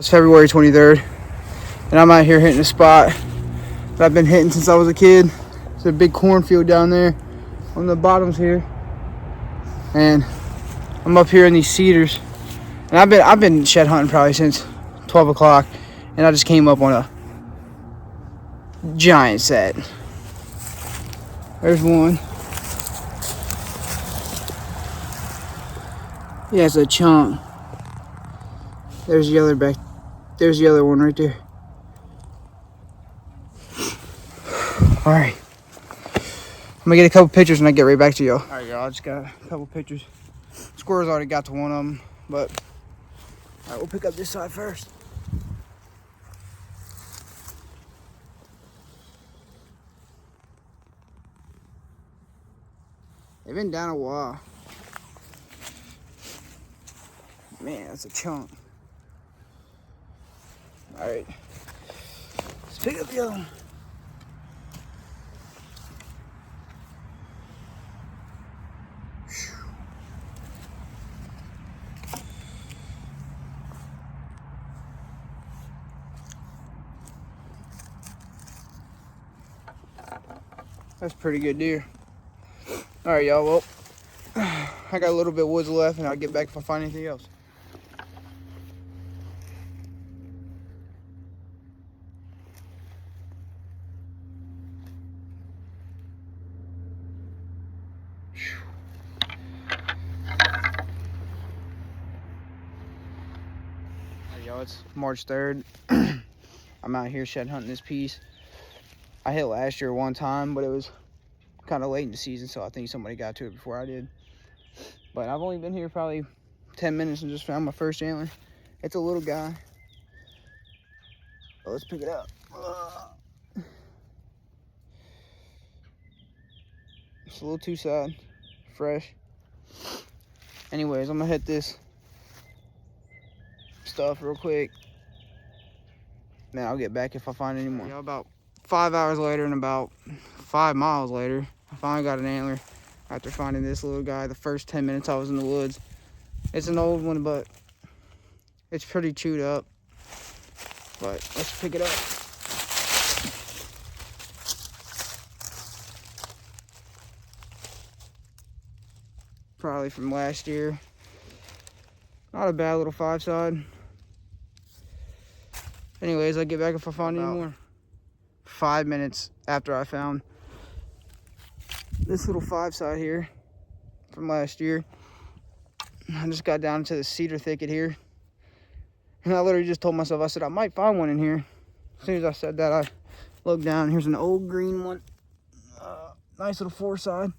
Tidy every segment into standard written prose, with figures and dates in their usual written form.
It's February 23rd, and I'm out here hitting a spot that I've been hitting since I was a kid. It's a big cornfield down there on the bottoms here, and I'm up here in these cedars. And I've been shed hunting probably since 12 o'clock, and I just came up on a giant set. There's one. Yeah, it's a chunk. There's the other back. There's the other one right there. All right. I'm gonna get a couple pictures and I get right back to y'all. All right, y'all. I just got a couple pictures. Squirrels already got to one of them, but all right, we'll pick up this side first. They've been down a while. Man, that's a chunk. All right, let's pick up the other one. That's a pretty good deer. All right, y'all. Well, I got a little bit of woods left, and I'll get back if I find anything else. Y'all, it's March 3rd. I'm out here shed hunting this piece. I hit last year one time, but it was kind of late in the season, so I think somebody got to it before I did. But I've only been here probably 10 minutes and just found my first antler. It's a little guy. Oh, let's pick it up. It's a little two-side, fresh. Anyways, I'm gonna hit this stuff real quick. Then I'll get back if I find any more. Yeah, about 5 hours later and about 5 miles later, I finally got an antler after finding this little guy. The first 10 minutes I was in the woods. It's an old one, but it's pretty chewed up. But let's pick it up. Probably from last year. Not a bad little 5-side. Anyways, I'll get back if I find any more. 5 minutes after I found this little 5-side here from last year, I just got down to the cedar thicket here, and I literally just told myself, I said I might find one in here. As soon as I said that, I looked down. Here's an old green one. Nice little 4-side.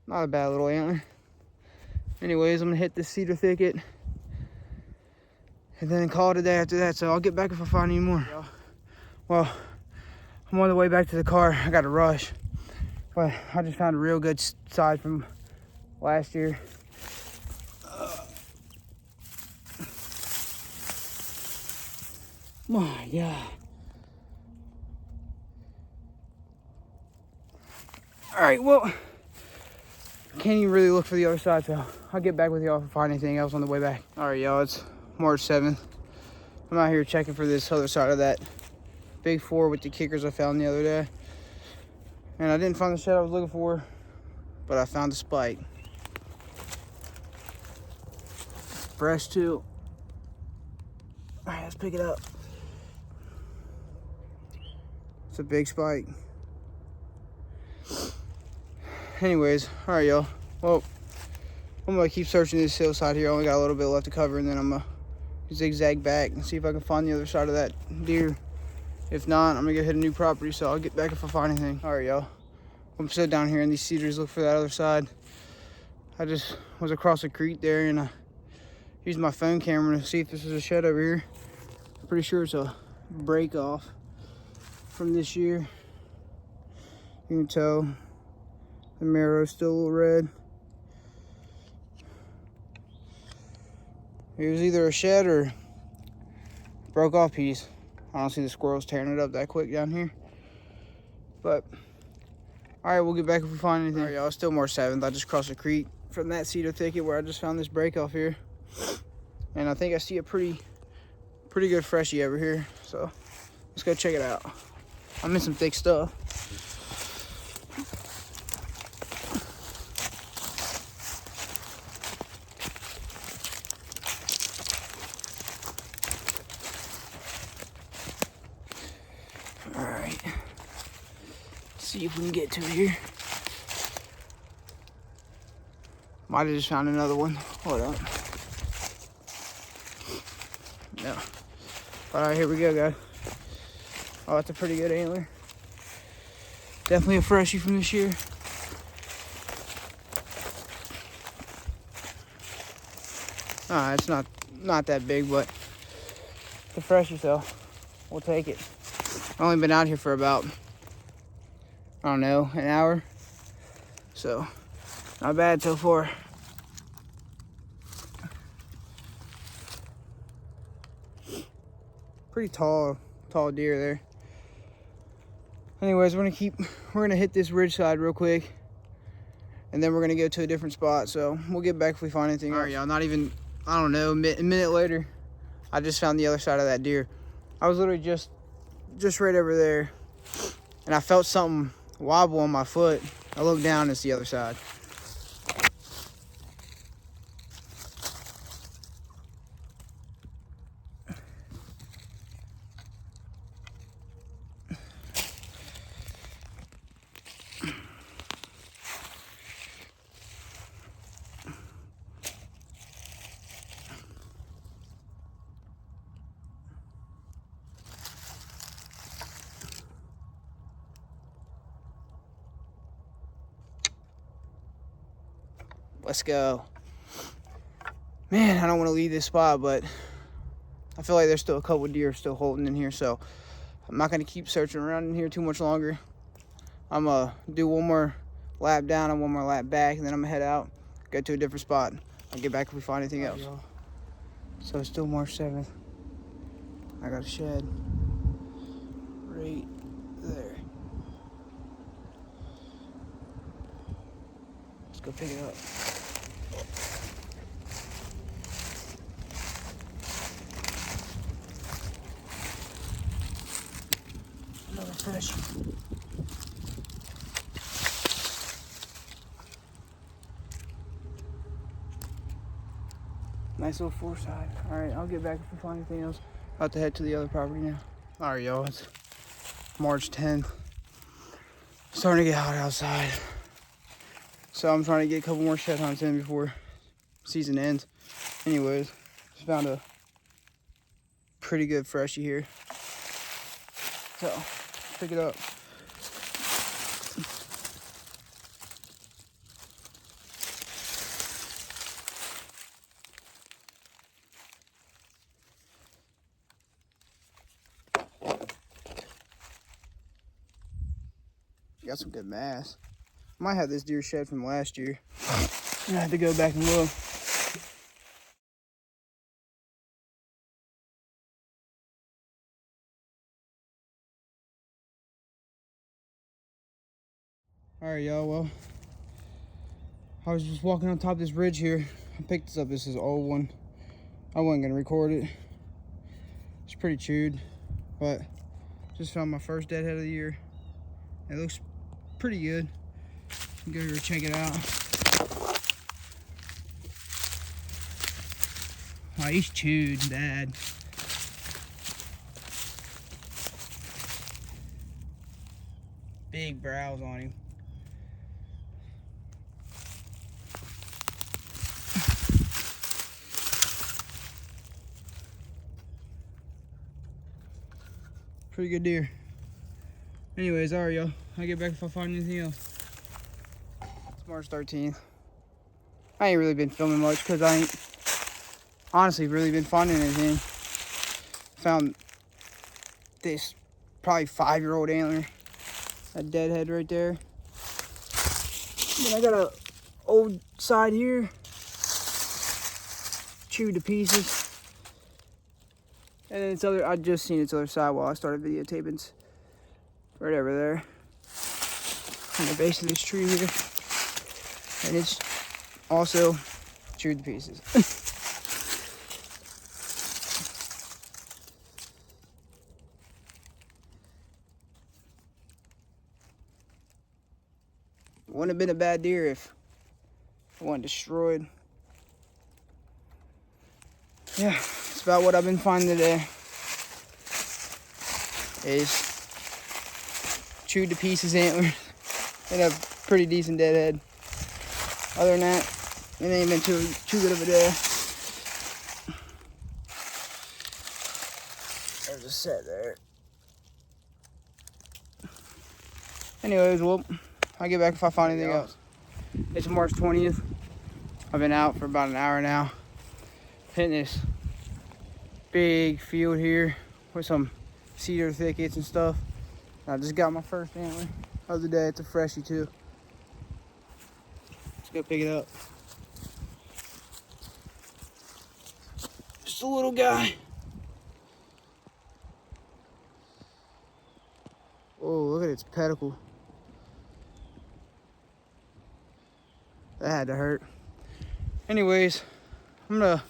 Not a bad little antler. Anyways, I'm gonna hit this cedar thicket and then call it a day after that. So I'll get back if I find any more. Well, I'm on the way back to the car. I got to rush, but I just found a real good side from last year. My God. All right, well, can't even really look for the other side, so I'll get back with y'all if I find anything else on the way back. All right, y'all, it's March 7th. I'm out here checking for this other side of that big 4 with the kickers I found the other day. And I didn't find the shed I was looking for, but I found the spike. Fresh too. All right, let's pick it up. It's a big spike. Anyways, all right, y'all. Well, I'm gonna keep searching this hillside here. I only got a little bit left to cover, and then I'm gonna zigzag back and see if I can find the other side of that deer. If not, I'm gonna go hit a new property, so I'll get back if I find anything. All right, y'all. I'm still down here in these cedars, look for that other side. I just was across the creek there, and I used my phone camera to see if this is a shed over here. I'm pretty sure it's a break off from this year. You can tell the marrow's still a little red. It was either a shed or broke off piece. I don't see the squirrels tearing it up that quick down here. But, all right, we'll get back if we find anything. All right, y'all, it's still March 7th. I just crossed the creek from that cedar thicket where I just found this break off here. And I think I see a pretty good freshie over here. So let's go check it out. I'm in some thick stuff. All right, see if we can get to it here. Might have just found another one. Hold on. No. All right, here we go, guys. Oh, that's a pretty good antler. Definitely a freshie from this year. It's not that big, but the freshie, so we'll take it. I've only been out here for about, I don't know, an hour. So, not bad so far. Pretty tall deer there. Anyways, we're gonna hit this ridge side real quick, and then we're gonna go to a different spot. So we'll get back if we find anything. All right, y'all. Not even, I don't know, a minute later, I just found the other side of that deer. I was literally just right over there, and I felt something wobble on my foot. I looked down, and it's the other side. Let's go. Man, I don't want to leave this spot, but I feel like there's still a couple deer still holding in here, so I'm not going to keep searching around in here too much longer. I'm going to do one more lap down and one more lap back, and then I'm going to head out, go to a different spot. I'll get back if we find anything else. So it's still March 7th. I got a shed right there. Let's go pick it up. Another fish. Nice little four side. All right, I'll get back if we find anything else. About to head to the other property now. All right, y'all, it's March 10th. Starting to get hot outside. So I'm trying to get a couple more shed hunts in before season ends. Anyways, just found a pretty good freshie here. So, pick it up. Got some good mass. Might have this deer shed from last year. I have to go back and look. All right, y'all, well, I was just walking on top of this ridge here. I picked this up. This is an old one. I wasn't gonna record it. It's pretty chewed, but just found my first deadhead of the year. It looks pretty good. Go here check it out. Oh, he's chewed bad. Big brows on him. Pretty good deer. Anyways, all right, y'all. I'll get back if I find anything else. It's March 13th. I ain't really been filming much because I ain't honestly really been finding anything. Found this probably 5-year-old antler. A deadhead right there. Then I got a old side here. Chewed to pieces. And then its other, I just seen its other side while I started videotaping. It's right over there. On the base of this tree here. And it's also chewed to pieces. Wouldn't have been a bad deer if it wasn't destroyed. Yeah, that's about what I've been finding today. Is chewed to pieces antlers and a pretty decent deadhead. Other than that, it ain't been too good of a day. There's a set there. Anyways, well, I'll get back if I find anything else. It's March 20th. I've been out for about an hour now. Hitting this big field here with some cedar thickets and stuff. I just got my first antler of the day. It's a freshie too. Let's go pick it up. Just a little guy. Oh, look at its pedicle. That had to hurt. Anyways, I'm gonna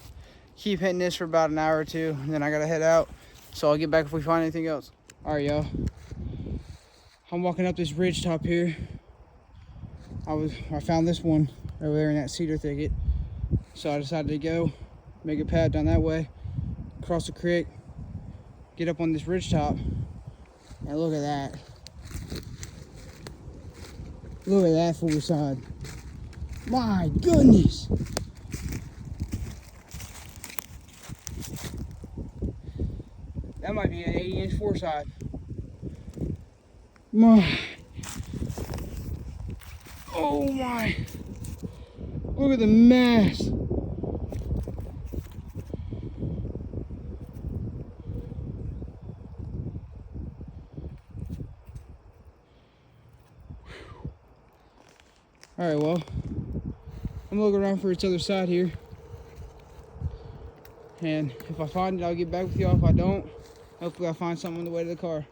keep hitting this for about an hour or two, and then I gotta head out. So I'll get back if we find anything else. All right, y'all. I'm walking up this ridge top here. I found this one over there in that cedar thicket. So I decided to go make a pad down that way, cross the creek, get up on this ridge top, and look at that. Look at that full side. My goodness. That might be an 80-inch foreside. My. Oh my. Look at the mass. All right, well, I'm gonna look around for its other side here. And if I find it, I'll get back with y'all. If I don't, hopefully I'll find something on the way to the car.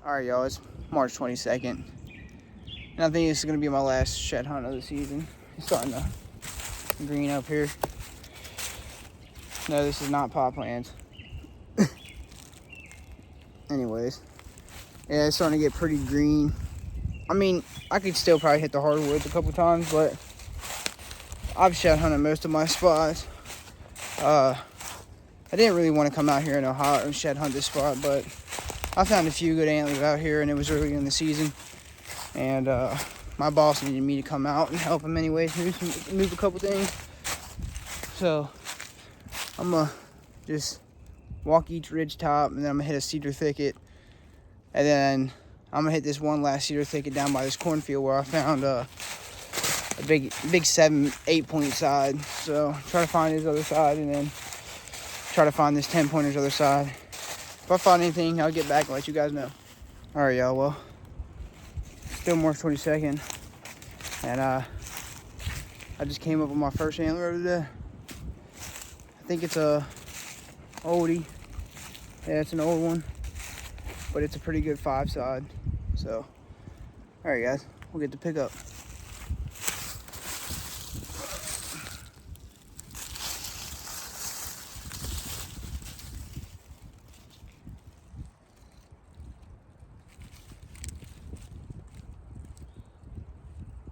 All right, y'all, it's March 22nd. And I think this is gonna be my last shed hunt of the season. It's starting to green up here. No, this is not pot plants. Anyways, yeah, it's starting to get pretty green. I mean, I could still probably hit the hardwoods a couple times, but I've shed hunted most of my spots. I didn't really want to come out here in Ohio and shed hunt this spot, but I found a few good antlers out here, and it was early in the season. And my boss needed me to come out and help him anyways, move a couple things. So I'm gonna just walk each ridge top, and then I'm gonna hit a cedar thicket, and then I'm gonna hit this one last cedar thicket down by this cornfield where I found a big 7-8 point side. So try to find his other side, and then try to find this 10 pointer's other side. If I find anything, I'll get back and let you guys know. All right, y'all. Well, still March 22nd, and I just came up with my first antler of the day. I think it's a oldie. Yeah, it's an old one, but it's a pretty good 5 side. So, all right, guys, we'll get to pick up.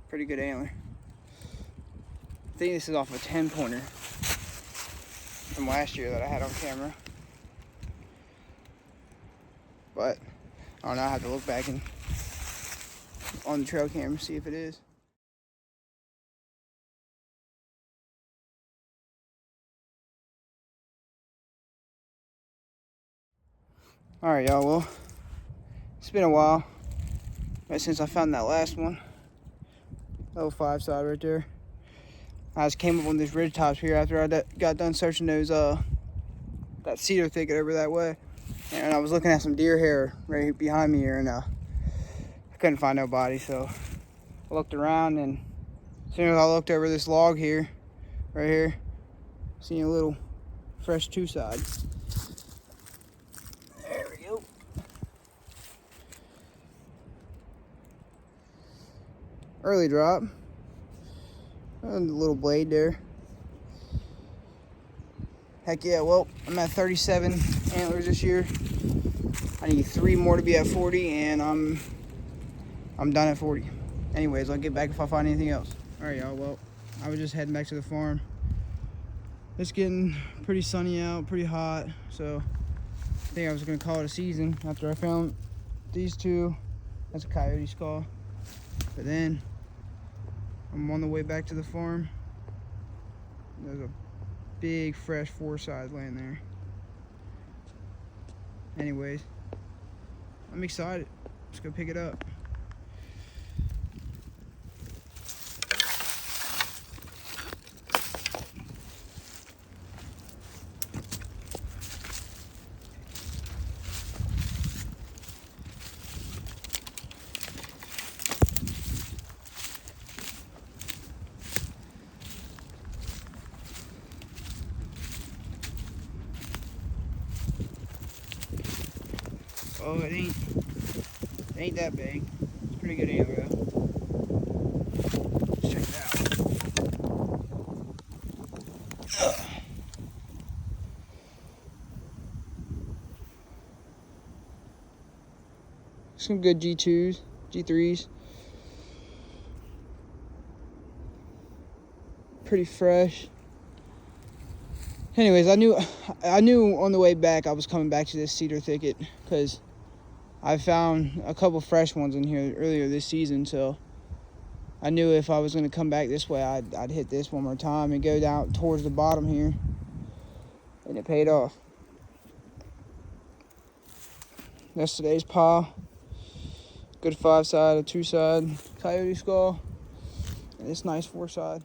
Pretty good antler. I think this is off a 10 pointer from last year that I had on camera. But I don't know, I have to look back and on the trail camera see if it is. All right, y'all. Well, it's been a while since I found that last one. Little 5 side right there. I just came up on these ridge tops here after I got done searching those that cedar thicket over that way, and I was looking at some deer hair right behind me here, and I couldn't find nobody. So I looked around, and as soon as I looked over this log here, right here, seen a little fresh 2 side. There we go. Early drop. And a little blade there. Heck yeah, well, I'm at 37 antlers this year. I need 3 more to be at 40, and I'm done at 40. Anyways, I'll get back if I find anything else. All right, y'all, well, I was just heading back to the farm. It's getting pretty sunny out, pretty hot, so I think I was gonna call it a season after I found these 2. That's a coyote skull. But then I'm on the way back to the farm. There's a big fresh 4 size laying there. Anyways, I'm excited. Let's go pick it up. Oh, it ain't that big. It's pretty good antler though. Let's check it out. Ugh. Some good G2s, G3s. Pretty fresh. Anyways, I knew on the way back I was coming back to this cedar thicket because I found a couple fresh ones in here earlier this season, so I knew if I was going to come back this way, I'd hit this one more time and go down towards the bottom here, and it paid off. That's today's pile. Good 5 side, a 2 side coyote skull, and this nice 4 side.